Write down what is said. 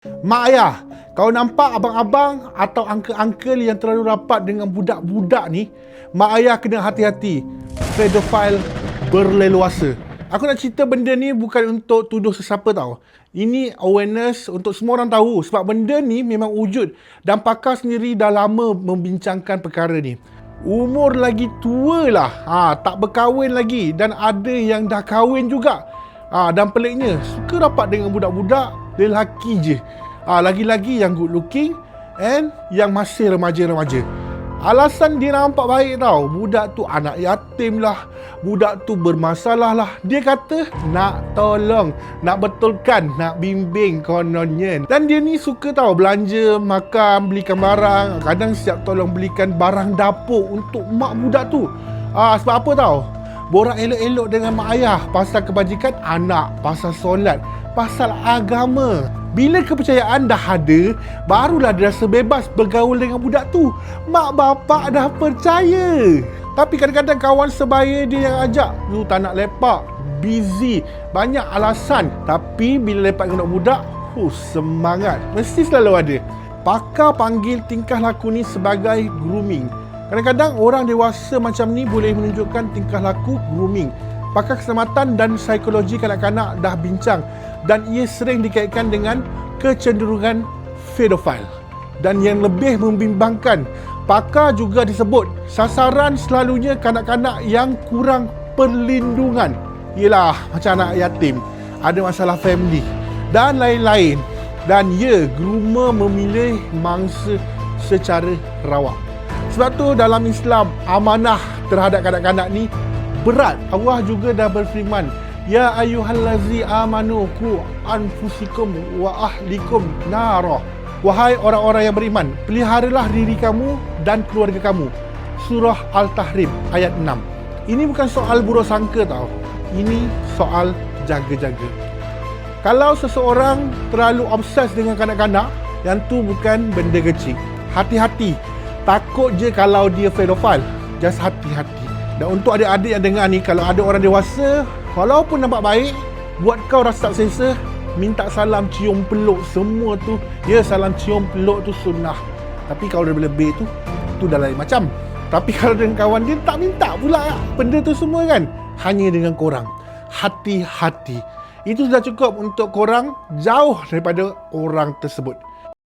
Mak ayah, kau nampak abang-abang atau uncle-uncle yang terlalu rapat dengan budak-budak ni, mak ayah kena hati-hati. Pedophile berleluasa. Aku nak cerita benda ni bukan untuk tuduh sesiapa tau. Ini awareness untuk semua orang tahu sebab benda ni memang wujud dan pakar sendiri dah lama membincangkan perkara ni. Umur lagi tua lah, tak berkahwin lagi dan ada yang dah kahwin juga. Dan peliknya, suka rapat dengan budak-budak lelaki je. Lagi-lagi yang good looking and yang masih remaja-remaja. Alasan dia nampak baik tau. Budak tu anak yatim lah, budak tu bermasalah lah. Dia kata nak tolong, nak betulkan, nak bimbing kononnya. Dan dia ni suka tau belanja, makan, belikan barang. Kadang siap tolong belikan barang dapur untuk mak budak tu. Sebab apa tau? Borak elok-elok dengan mak ayah pasal kebajikan anak, pasal solat, pasal agama. Bila kepercayaan dah ada, barulah dia rasa bebas bergaul dengan budak tu. Mak bapak dah percaya. Tapi kadang-kadang kawan sebaya dia yang ajak, tu tak nak lepak, busy, banyak alasan. Tapi bila lepak dengan budak, semangat. Mesti selalu ada. Pakar panggil tingkah laku ni sebagai grooming. Kadang-kadang orang dewasa macam ni boleh menunjukkan tingkah laku grooming. Pakar keselamatan dan psikologi kanak-kanak dah bincang dan ia sering dikaitkan dengan kecenderungan pedophile. Dan yang lebih membimbangkan, pakar juga disebut sasaran selalunya kanak-kanak yang kurang perlindungan. Yelah, macam anak yatim, ada masalah family dan lain-lain. Dan groomer memilih mangsa secara rawak. Sebab tu dalam Islam, amanah terhadap kanak-kanak ni berat. Allah juga dah berfirman, Ya ayyuhallazi amanu ku anfusikum wa ahlikum nara. Wahai orang-orang yang beriman, peliharalah diri kamu dan keluarga kamu. Surah Al-Tahrim ayat 6. Ini bukan soal buruk sangka tau. Ini soal jaga-jaga. Kalau seseorang terlalu obses dengan kanak-kanak, yang tu bukan benda kecil. Hati-hati. Takut je kalau dia pedophile. Just hati-hati. Dan untuk adik-adik yang dengar ni, kalau ada orang dewasa, walaupun nampak baik, buat kau rasa tak selesa, minta salam cium peluk semua tu. Salam cium peluk tu sunnah. Tapi kalau dia lebih tu dah lain macam. Tapi kalau dengan kawan dia, tak minta pula benda tu semua kan. Hanya dengan korang. Hati-hati. Itu sudah cukup untuk korang jauh daripada orang tersebut.